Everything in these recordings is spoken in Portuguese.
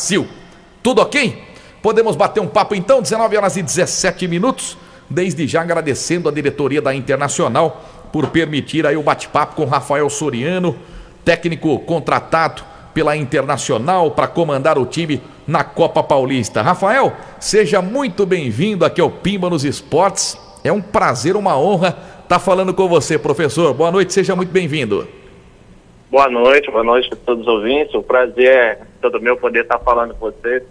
Brasil. Tudo ok? Podemos bater um papo então, 19h17. Desde já agradecendo a diretoria da Internacional por permitir aí o bate-papo com Rafael Soriano, técnico contratado pela Internacional para comandar o time na Copa Paulista. Rafael, seja muito bem-vindo aqui ao Pimba nos Esportes. É um prazer, uma honra estar falando com você, professor. Boa noite, seja muito bem-vindo. Boa noite a todos os ouvintes. O prazer é todo meu poder estar falando com vocês,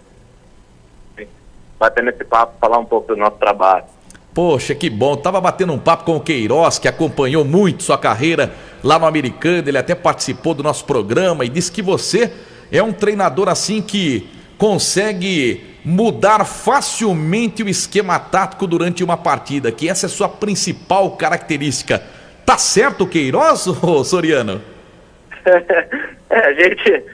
batendo esse papo, falar um pouco do nosso trabalho. Poxa, que bom. Tava batendo um papo com o Queiroz, que acompanhou muito sua carreira lá no Americano. Ele até participou do nosso programa e disse que você é um treinador assim que consegue mudar facilmente o esquema tático durante uma partida, que essa é a sua principal característica. Tá certo, Queiroz, ô Soriano? A gente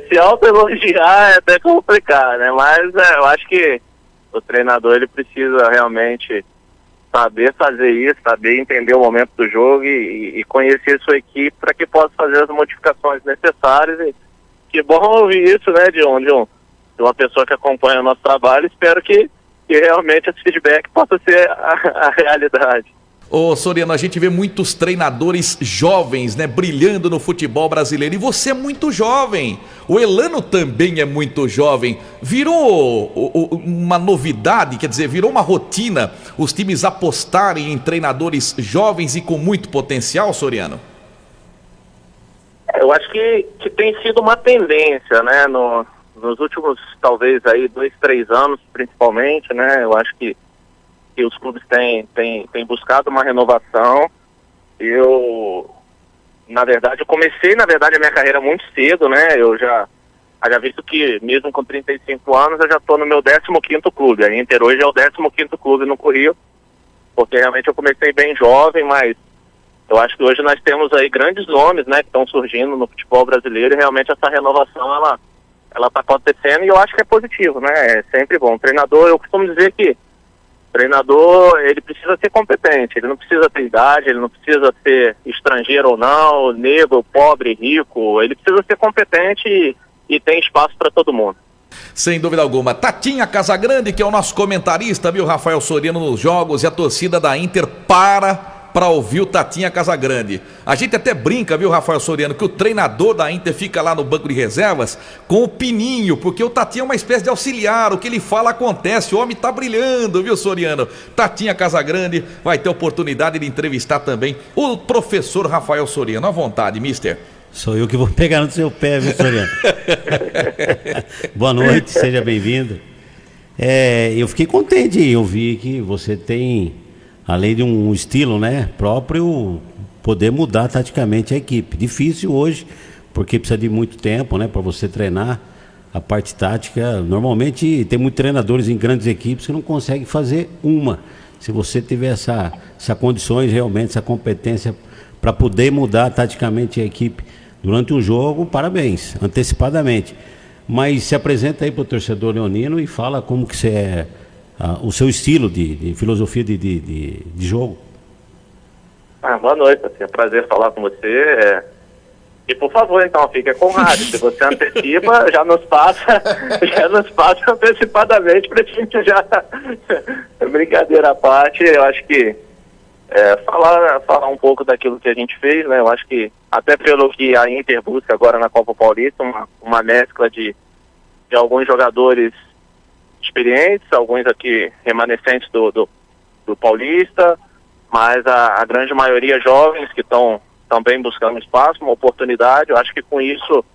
se auto-elogiar é até complicado, né? Mas eu acho que o treinador ele precisa realmente saber fazer isso, saber entender o momento do jogo e conhecer sua equipe para que possa fazer as modificações necessárias. E que bom ouvir isso, né, de uma pessoa que acompanha o nosso trabalho. Espero que realmente esse feedback possa ser a realidade. Ô Soriano, a gente vê muitos treinadores jovens, né, brilhando no futebol brasileiro, e você é muito jovem. O Elano também é muito jovem. Virou uma novidade, quer dizer, virou uma rotina os times apostarem em treinadores jovens e com muito potencial, Soriano? Eu acho que tem sido uma tendência, né, nos últimos, talvez, aí 2, 3 anos, principalmente, né, eu acho que os clubes têm buscado uma renovação. Eu comecei, a minha carreira muito cedo, né? Eu já visto que, mesmo com 35 anos, eu já estou no meu 15º clube. A Inter hoje é o 15º clube no currículo, porque realmente eu comecei bem jovem, mas eu acho que hoje nós temos aí grandes nomes, né, que estão surgindo no futebol brasileiro, e realmente essa renovação, ela está acontecendo, e eu acho que é positivo, né? É sempre bom. O treinador, eu costumo dizer que o treinador, ele precisa ser competente, ele não precisa ter idade, ele não precisa ser estrangeiro ou não, negro, pobre, rico, ele precisa ser competente e tem espaço para todo mundo. Sem dúvida alguma. Tatinha Casagrande, que é o nosso comentarista, viu, Rafael Soriano, nos jogos, e a torcida da Inter para ouvir o Tatinha Casagrande. A gente até brinca, viu, Rafael Soriano, que o treinador da Inter fica lá no banco de reservas com o pininho, porque o Tatinha é uma espécie de auxiliar, o que ele fala acontece, o homem tá brilhando, viu, Soriano? Tatinha Casagrande vai ter oportunidade de entrevistar também o professor Rafael Soriano. À vontade, mister. Sou eu que vou pegar no seu pé, viu, Soriano? Boa noite, seja bem-vindo. Eu fiquei contente em ouvir que você tem, além de um estilo, né, próprio, poder mudar taticamente a equipe. Difícil hoje, porque precisa de muito tempo, né, para você treinar a parte tática. Normalmente tem muitos treinadores em grandes equipes que não conseguem fazer uma. Se você tiver essa condições, realmente, essa competência para poder mudar taticamente a equipe durante um jogo, parabéns, antecipadamente. Mas se apresenta aí para o torcedor leonino e fala como que você é, o seu estilo de filosofia de jogo. Boa noite, assim, é um prazer falar com você. E por favor, então, fique com rádio. Se você antecipa, já nos passa antecipadamente para a gente já. Brincadeira à parte, eu acho que falar um pouco daquilo que a gente fez, né? Eu acho que, até pelo que a Inter busca agora na Copa Paulista, uma mescla de alguns jogadores experientes, alguns aqui remanescentes do Paulista, mas a grande maioria jovens que estão também buscando espaço, uma oportunidade. Eu acho que com isso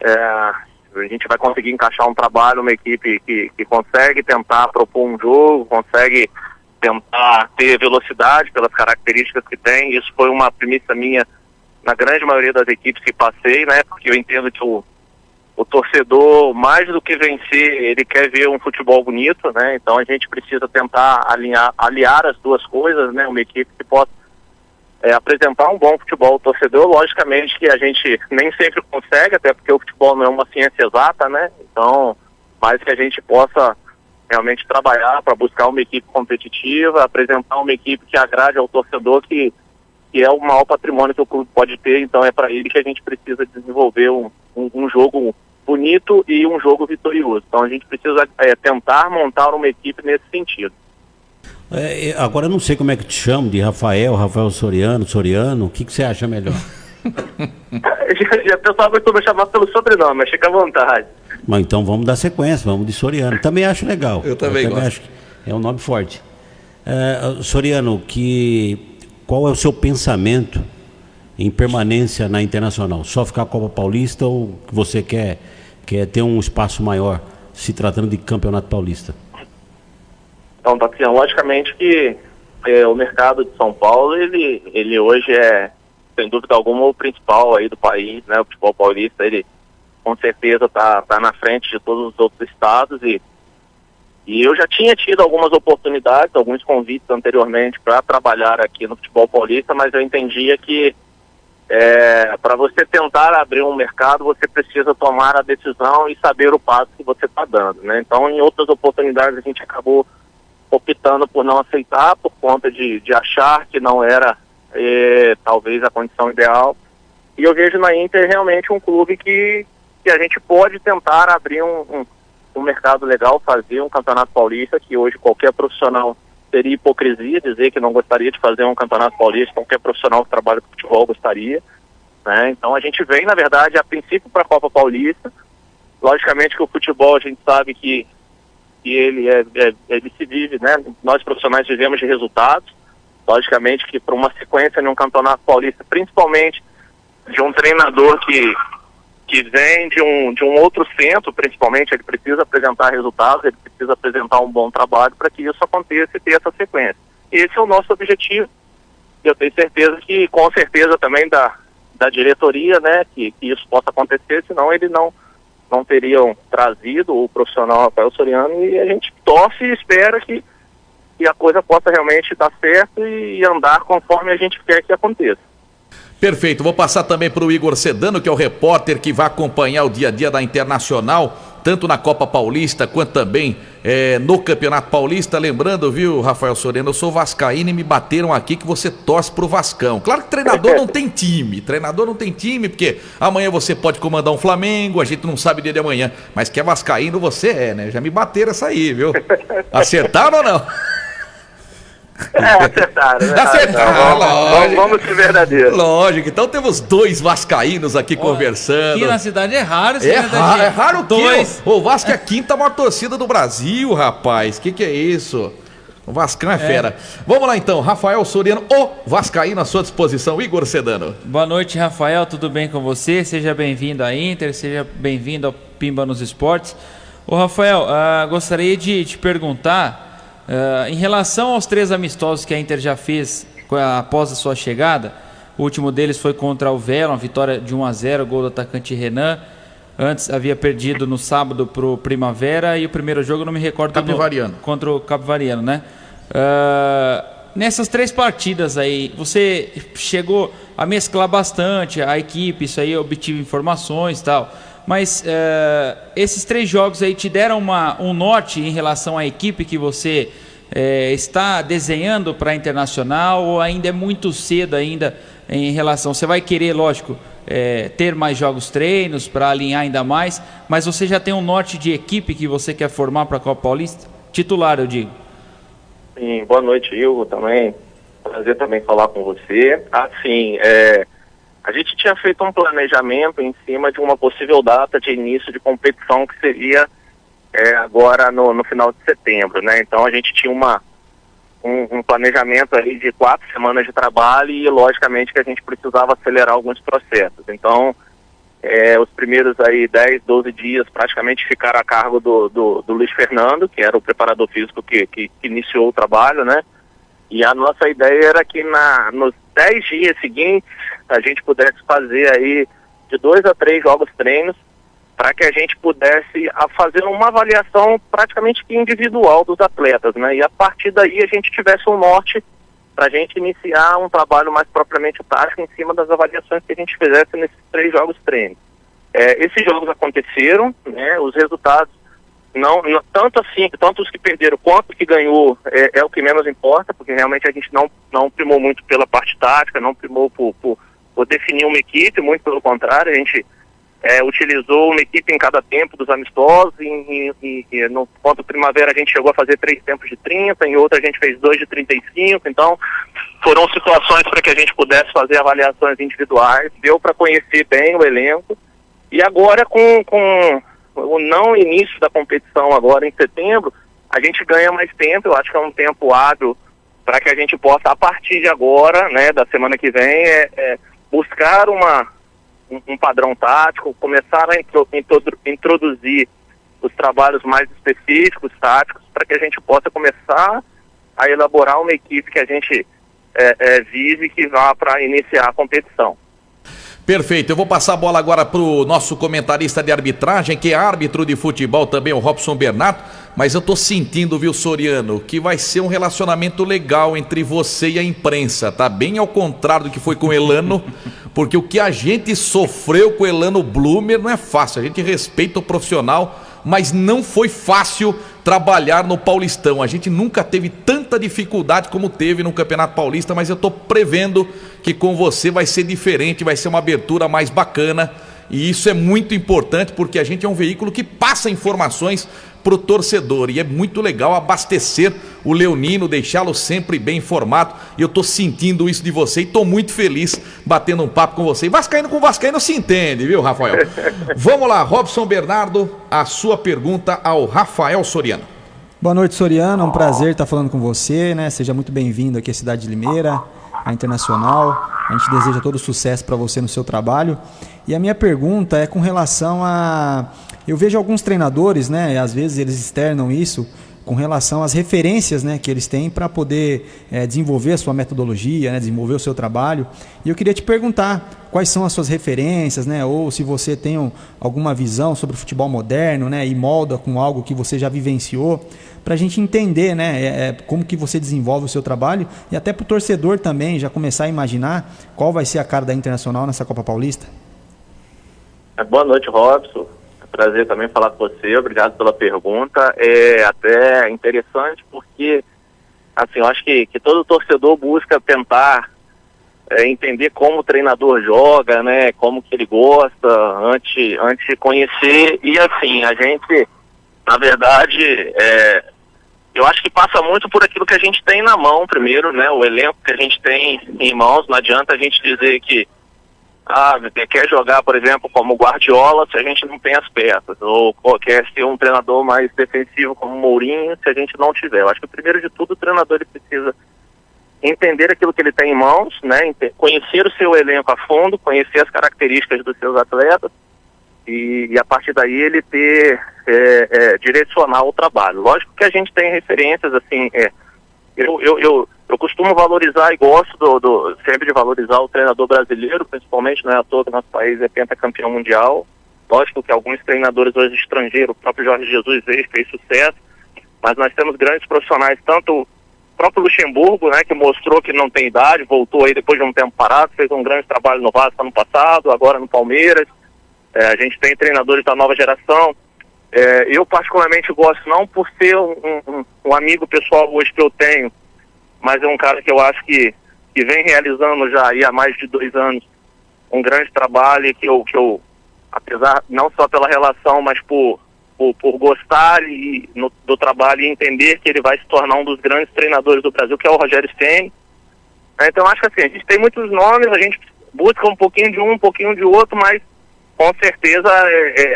a gente vai conseguir encaixar um trabalho, uma equipe que consegue tentar propor um jogo, consegue tentar ter velocidade pelas características que tem. Isso foi uma premissa minha na grande maioria das equipes que passei, né? Porque eu entendo que o torcedor, mais do que vencer, ele quer ver um futebol bonito, né? Então a gente precisa tentar aliar as duas coisas, né? Uma equipe que possa apresentar um bom futebol ao torcedor. Logicamente que a gente nem sempre consegue, até porque o futebol não é uma ciência exata, né? Então, mais que a gente possa realmente trabalhar para buscar uma equipe competitiva, apresentar uma equipe que agrade ao torcedor, que é o maior patrimônio que o clube pode ter. Então é para ele que a gente precisa desenvolver um jogo bonito e um jogo vitorioso. Então a gente precisa tentar montar uma equipe nesse sentido. Agora eu não sei como é que te chamo, de Rafael Soriano, o que você acha melhor? O pessoal costuma chamar pelo sobrenome, mas fica à vontade. Mas então vamos dar sequência, vamos de Soriano. Também acho legal. Eu também gosto. Acho que é um nome forte. Soriano, qual é o seu pensamento em permanência na Internacional? Só ficar Copa Paulista ou você quer ter um espaço maior, se tratando de Campeonato Paulista? Então, Tatiana, logicamente que o mercado de São Paulo, ele hoje é, sem dúvida alguma, o principal aí do país, né? O futebol paulista, ele com certeza tá na frente de todos os outros estados e eu já tinha tido algumas oportunidades, alguns convites anteriormente para trabalhar aqui no futebol paulista, mas eu entendia que para você tentar abrir um mercado, você precisa tomar a decisão e saber o passo que você está dando, né? Então, em outras oportunidades, a gente acabou optando por não aceitar, por conta de achar que não era talvez a condição ideal. E eu vejo na Inter realmente um clube que a gente pode tentar abrir um mercado legal, fazer um campeonato paulista, que hoje qualquer profissional seria hipocrisia dizer que não gostaria de fazer um campeonato paulista, qualquer profissional que trabalha com futebol gostaria, né? Então a gente vem, na verdade, a princípio para a Copa Paulista. Logicamente que o futebol a gente sabe que ele se vive, né? Nós profissionais vivemos de resultados. Logicamente que para uma sequência em um campeonato paulista, principalmente de um treinador que vem de um outro centro, principalmente, ele precisa apresentar resultados, ele precisa apresentar um bom trabalho para que isso aconteça e ter essa sequência. E esse é o nosso objetivo. E eu tenho certeza que, com certeza também da diretoria, né, que isso possa acontecer, senão eles não teriam trazido o profissional Rafael Soriano, e a gente torce e espera que a coisa possa realmente dar certo e andar conforme a gente quer que aconteça. Perfeito, vou passar também para o Igor Sedano, que é o repórter que vai acompanhar o dia a dia da Internacional, tanto na Copa Paulista quanto também no Campeonato Paulista. Lembrando, viu, Rafael Soriano, eu sou vascaíno e me bateram aqui que você torce pro Vascão. Claro que treinador não tem time, porque amanhã você pode comandar um Flamengo, a gente não sabe dia de amanhã, mas que é vascaíno você né? Já me bateram essa aí, viu? Acertaram ou não? Acertaram, né? Acertaram, vamos ser verdadeiros. Lógico, então temos dois vascaínos aqui conversando. Aqui na cidade é raro. É raro dois. O Vasco é a quinta maior torcida do Brasil, rapaz. Que é isso? O Vascão é fera. Vamos lá então, Rafael Soriano, o vascaíno à sua disposição, Igor Sedano. Boa noite, Rafael, tudo bem com você? Seja bem-vindo à Inter, seja bem-vindo ao Pimba nos Esportes. Ô Rafael, gostaria de te perguntar, em relação aos 3 amistosos que a Inter já fez após a sua chegada, o último deles foi contra o Vela, uma vitória de 1-0, gol do atacante Renan. Antes havia perdido no sábado para o Primavera, e o primeiro jogo não me recordo. Capivariano. Contra o Capivariano, né? Nessas 3 partidas aí, você chegou a mesclar bastante a equipe, isso aí eu obtive informações e tal. Mas esses 3 jogos aí te deram um norte em relação à equipe que você está desenhando para a Internacional, ou ainda é muito cedo ainda em relação... Você vai querer, lógico, ter mais jogos treinos para alinhar ainda mais, mas você já tem um norte de equipe que você quer formar para a Copa Paulista? Titular, eu digo. Sim, boa noite, Hugo, também. Prazer também falar com você. Assim, a gente tinha feito um planejamento em cima de uma possível data de início de competição, que seria agora no final de setembro, né? Então a gente tinha um planejamento ali de 4 semanas de trabalho, e logicamente que a gente precisava acelerar alguns processos. Então os primeiros aí 10, 12 dias praticamente ficaram a cargo do Luiz Fernando, que era o preparador físico que iniciou o trabalho, né? E a nossa ideia era que nos 10 dias seguintes a gente pudesse fazer aí de 2 a 3 jogos treinos, para que a gente pudesse fazer uma avaliação praticamente individual dos atletas, né? E a partir daí a gente tivesse um norte para a gente iniciar um trabalho mais propriamente tático em cima das avaliações que a gente fizesse nesses 3 jogos treinos. Esses jogos aconteceram, né? Os resultados, não tanto assim, tanto os que perderam quanto os que ganhou, é o que menos importa, porque realmente a gente não primou muito pela parte tática, não primou por definir uma equipe, muito pelo contrário, a gente utilizou uma equipe em cada tempo dos amistosos, e no ponto Primavera a gente chegou a fazer 3 tempos de 30, em outro a gente fez 2 de 35, então foram situações para que a gente pudesse fazer avaliações individuais, deu para conhecer bem o elenco, e agora com o não início da competição agora em setembro, a gente ganha mais tempo. Eu acho que é um tempo hábil para que a gente possa, a partir de agora, né, da semana que vem, buscar um padrão tático, começar a introduzir os trabalhos mais específicos, táticos, para que a gente possa começar a elaborar uma equipe que a gente vise, que vá para iniciar a competição. Perfeito, eu vou passar a bola agora para o nosso comentarista de arbitragem, que é árbitro de futebol também, o Robson Bernardo, mas eu tô sentindo, viu, Soriano, que vai ser um relacionamento legal entre você e a imprensa, tá? Bem ao contrário do que foi com o Elano, porque o que a gente sofreu com o Elano Blumer não é fácil, a gente respeita o profissional, mas não foi fácil trabalhar no Paulistão. A gente nunca teve tanta dificuldade como teve no Campeonato Paulista, mas eu estou prevendo que com você vai ser diferente, vai ser uma abertura mais bacana, e isso é muito importante porque a gente é um veículo que passa informações para o torcedor, e é muito legal abastecer o leonino, deixá-lo sempre bem informado, e eu estou sentindo isso de você e estou muito feliz batendo um papo com você. E vascaíno com vascaíno se entende, viu, Rafael? Vamos lá, Robson Bernardo, a sua pergunta ao Rafael Soriano. Boa noite, Soriano, é um prazer estar falando com você, né? Seja muito bem-vindo aqui à cidade de Limeira, à Internacional. A gente deseja todo sucesso para você no seu trabalho. E a minha pergunta é com relação a... Eu vejo alguns treinadores, né, às vezes eles externam isso com relação às referências, né, que eles têm para poder desenvolver a sua metodologia, né, desenvolver o seu trabalho. E eu queria te perguntar quais são as suas referências, né, ou se você tem alguma visão sobre o futebol moderno, né, e molda com algo que você já vivenciou, para a gente entender, né, como que você desenvolve o seu trabalho, e até para o torcedor também já começar a imaginar qual vai ser a cara da Internacional nessa Copa Paulista. Boa noite, Robson. Prazer também falar com você, obrigado pela pergunta. É até interessante porque, assim, eu acho que todo torcedor busca tentar entender como o treinador joga, né, como que ele gosta, antes de conhecer, e assim, a gente, na verdade, eu acho que passa muito por aquilo que a gente tem na mão primeiro, né, o elenco que a gente tem em mãos. Não adianta a gente dizer que quer jogar, por exemplo, como Guardiola, se a gente não tem as peças, ou quer ser um treinador mais defensivo como Mourinho, se a gente não tiver. Eu acho que primeiro de tudo o treinador ele precisa entender aquilo que ele tem em mãos, né, conhecer o seu elenco a fundo, conhecer as características dos seus atletas, e a partir daí ele direcionar o trabalho. Lógico que a gente tem referências, assim, eu costumo valorizar e gosto sempre de valorizar o treinador brasileiro, principalmente, não é à toa que nosso país é pentacampeão mundial. Lógico que alguns treinadores hoje estrangeiros, o próprio Jorge Jesus fez sucesso, mas nós temos grandes profissionais, tanto o próprio Luxemburgo, né, que mostrou que não tem idade, voltou aí depois de um tempo parado, fez um grande trabalho no Vasco ano passado, agora no Palmeiras. A gente tem treinadores da nova geração. Eu particularmente gosto, não por ser um amigo pessoal hoje que eu tenho, mas é um cara que eu acho que vem realizando já aí há mais de 2 anos um grande trabalho, e que eu apesar, não só pela relação, mas por gostar do trabalho e entender que ele vai se tornar um dos grandes treinadores do Brasil, que é o Rogério Ceni. Então acho que assim, a gente tem muitos nomes, a gente busca um pouquinho de um pouquinho de outro, mas com certeza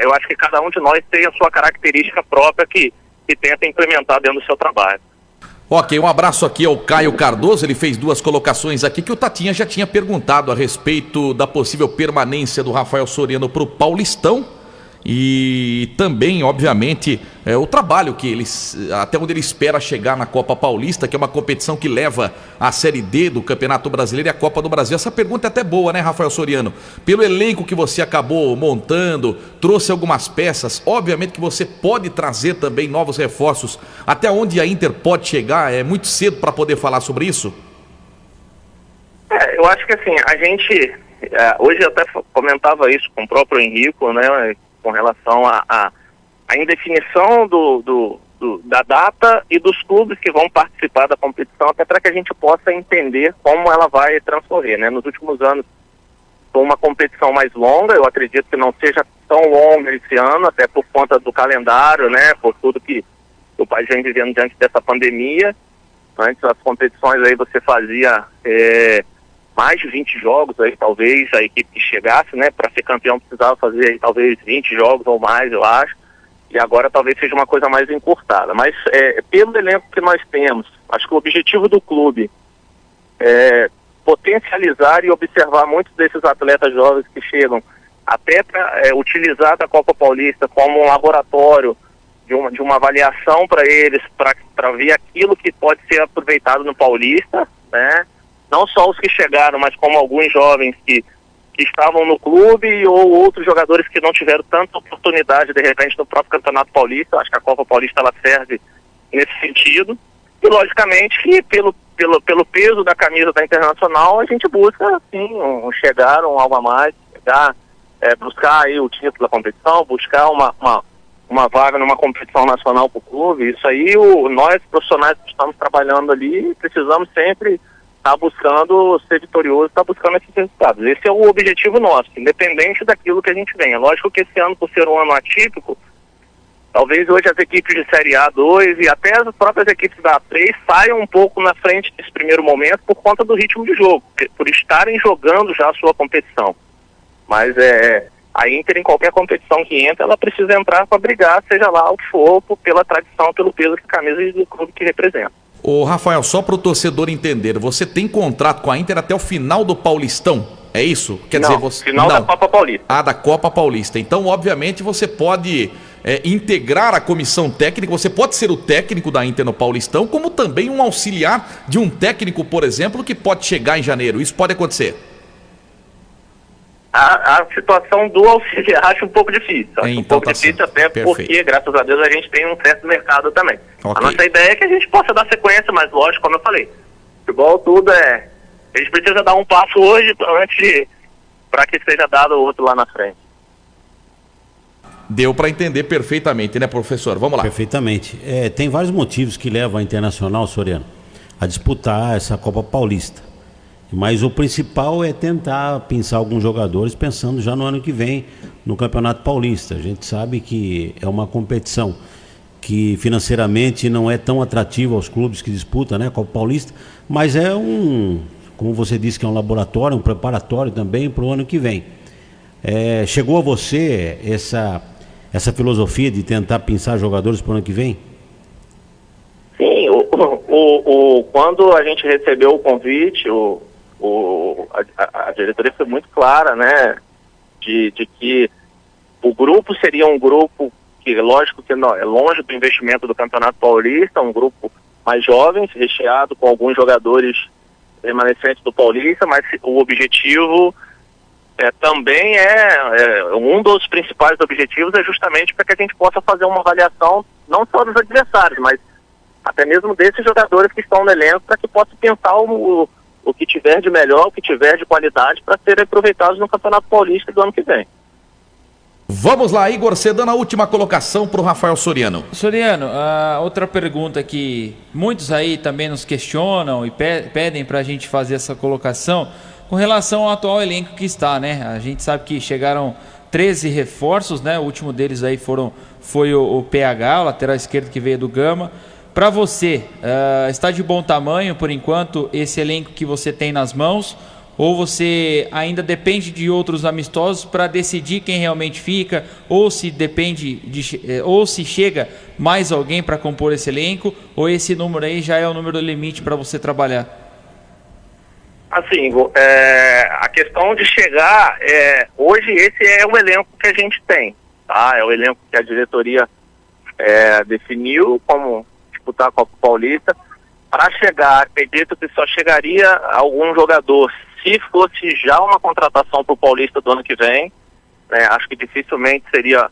eu acho que cada um de nós tem a sua característica própria que tenta implementar dentro do seu trabalho. Ok, um abraço aqui ao Caio Cardoso, ele fez 2 colocações aqui que o Tatinha já tinha perguntado a respeito da possível permanência do Rafael Soriano para o Paulistão, e também, obviamente, o trabalho que até onde ele espera chegar na Copa Paulista, que é uma competição que leva a Série D do Campeonato Brasileiro e a Copa do Brasil. Essa pergunta é até boa, né, Rafael Soriano? Pelo elenco que você acabou montando, trouxe algumas peças, obviamente que você pode trazer também novos reforços. Até onde a Inter pode chegar? É muito cedo para poder falar sobre isso? Eu acho que assim, a gente, hoje eu até comentava isso com o próprio Henrico, né, com relação à indefinição da data e dos clubes que vão participar da competição, até para que a gente possa entender como ela vai transcorrer, né? Nos últimos anos, uma competição mais longa. Eu acredito que não seja tão longa esse ano, até por conta do calendário, né? Por tudo que o país vem vivendo diante dessa pandemia. Antes as competições aí você fazia mais de 20 jogos aí, talvez a equipe que chegasse, né? Para ser campeão precisava fazer aí, talvez 20 jogos ou mais, eu acho. E agora talvez seja uma coisa mais encurtada. Mas pelo elenco que nós temos, acho que o objetivo do clube é potencializar e observar muitos desses atletas jovens que chegam, até para utilizar a Copa Paulista como um laboratório de uma avaliação para eles, para ver aquilo que pode ser aproveitado no Paulista, né? Não só os que chegaram, mas como alguns jovens que estavam no clube ou outros jogadores que não tiveram tanta oportunidade, de repente, no próprio Campeonato Paulista. Acho que a Copa Paulista ela serve nesse sentido. E, logicamente, que pelo peso da camisa da Internacional, a gente busca, assim, chegar algo a mais, buscar aí o título da competição, buscar uma vaga numa competição nacional para o clube. Isso aí, nós, profissionais que estamos trabalhando ali, precisamos sempre estar buscando ser vitorioso, estar buscando esses resultados. Esse é o objetivo nosso, independente daquilo que a gente venha. Lógico que esse ano, por ser um ano atípico, talvez hoje as equipes de Série A2 e até as próprias equipes da A3 saiam um pouco na frente desse primeiro momento por conta do ritmo de jogo, por estarem jogando já a sua competição. Mas a Inter, em qualquer competição que entra, ela precisa entrar para brigar, seja lá o que for, pela tradição, pelo peso que a camisa do clube que representa. Ô Rafael, só para o torcedor entender, você tem contrato com a Inter até o final do Paulistão? É isso? Quer dizer, você... final da Copa Paulista. Ah, da Copa Paulista. Então, obviamente, você pode integrar a comissão técnica, você pode ser o técnico da Inter no Paulistão, como também um auxiliar de um técnico, por exemplo, que pode chegar em janeiro. Isso pode acontecer? A situação do auxiliar acho um pouco difícil. Difícil até porque, graças a Deus, a gente tem um certo mercado também. Okay. A nossa ideia é que a gente possa dar sequência, mas lógico, como eu falei, futebol tudo a gente precisa dar um passo hoje para que seja dado o outro lá na frente. Deu para entender perfeitamente, né, professor? Vamos lá. Perfeitamente. Tem vários motivos que levam a Internacional, Soriano, a disputar essa Copa Paulista. Mas o principal é tentar pensar alguns jogadores pensando já no ano que vem no Campeonato Paulista. A gente sabe que é uma competição que financeiramente não é tão atrativa aos clubes que disputam, né, a Copa Paulista, mas como você disse, que é um laboratório, um preparatório também para o ano que vem. Chegou a você essa filosofia de tentar pensar jogadores para o ano que vem? Sim, quando a gente recebeu o convite, a diretoria foi muito clara, né, de que o grupo seria um grupo que, lógico que não, é longe do investimento do Campeonato Paulista, um grupo mais jovem, recheado com alguns jogadores remanescentes do Paulista, mas o objetivo também um dos principais objetivos é justamente para que a gente possa fazer uma avaliação não só dos adversários, mas até mesmo desses jogadores que estão no elenco, para que possa pensar o que tiver de melhor, o que tiver de qualidade para serem aproveitados no Campeonato Paulista do ano que vem. Vamos lá, Igor, você dando a última colocação para o Rafael Soriano. Soriano, outra pergunta que muitos aí também nos questionam e pedem para a gente fazer essa colocação com relação ao atual elenco que está, né? A gente sabe que chegaram 13 reforços, né? O último deles aí foi o PH, o lateral esquerdo que veio do Gama. Para você, está de bom tamanho, por enquanto, esse elenco que você tem nas mãos? Ou você ainda depende de outros amistosos para decidir quem realmente fica? Ou se ou se chega mais alguém para compor esse elenco? Ou esse número aí já é o número limite para você trabalhar? Assim, a questão de chegar, hoje esse é o elenco que a gente tem, tá? É o elenco que a diretoria definiu como disputar a Copa Paulista. Para chegar, acredito que só chegaria algum jogador se fosse já uma contratação para o Paulista do ano que vem, né? Acho que dificilmente seria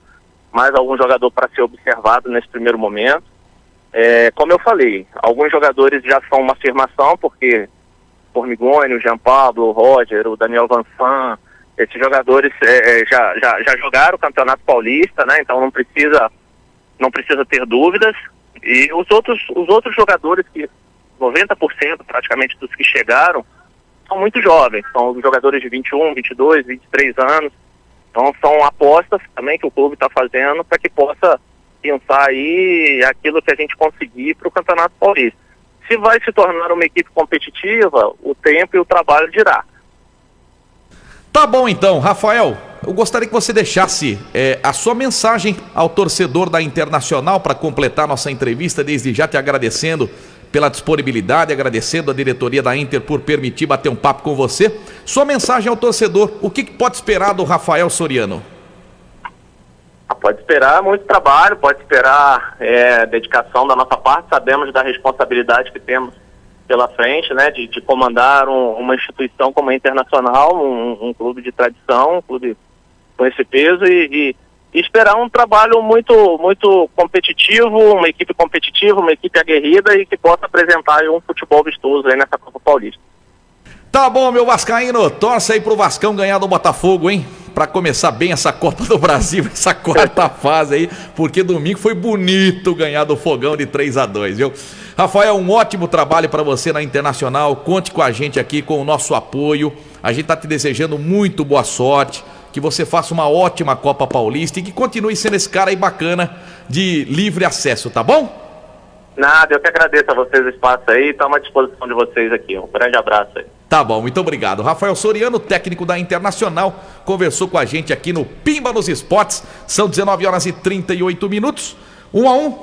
mais algum jogador para ser observado nesse primeiro momento. Como eu falei, alguns jogadores já são uma afirmação, porque o Formigoni, o Jean Pablo, o Roger, o Daniel Vansan, esses jogadores já jogaram o Campeonato Paulista, né? Então não precisa ter dúvidas. E os outros jogadores, que 90% praticamente dos que chegaram, são muito jovens, são jogadores de 21, 22, 23 anos. Então são apostas também que o clube está fazendo para que possa pensar aí aquilo que a gente conseguir para o Campeonato Paulista. Se vai se tornar uma equipe competitiva, o tempo e o trabalho dirá. Tá bom então, Rafael, eu gostaria que você deixasse a sua mensagem ao torcedor da Internacional para completar nossa entrevista, desde já te agradecendo pela disponibilidade, agradecendo a diretoria da Inter por permitir bater um papo com você. Sua mensagem ao torcedor, o que pode esperar do Rafael Soriano? Pode esperar muito trabalho, pode esperar dedicação da nossa parte. Sabemos da responsabilidade que temos pela frente, né, de comandar uma instituição como a Internacional, um clube de tradição, um clube com esse peso e esperar um trabalho muito, muito competitivo, uma equipe competitiva, uma equipe aguerrida e que possa apresentar um futebol vistoso aí nessa Copa Paulista. Tá bom, meu vascaíno, torce aí pro Vascão ganhar do Botafogo, hein? Pra começar bem essa Copa do Brasil, essa quarta fase aí, porque domingo foi bonito ganhar do Fogão de 3-2, viu? Rafael, um ótimo trabalho pra você na Internacional, conte com a gente aqui, com o nosso apoio, a gente tá te desejando muito boa sorte, que você faça uma ótima Copa Paulista e que continue sendo esse cara aí bacana de livre acesso, tá bom? Nada, eu que agradeço a vocês o espaço aí, estamos à disposição de vocês aqui, um grande abraço aí. Tá bom, muito obrigado. Rafael Soriano, técnico da Internacional, conversou com a gente aqui no Pimba nos Esportes. São 19 horas e 38 minutos. 1-1.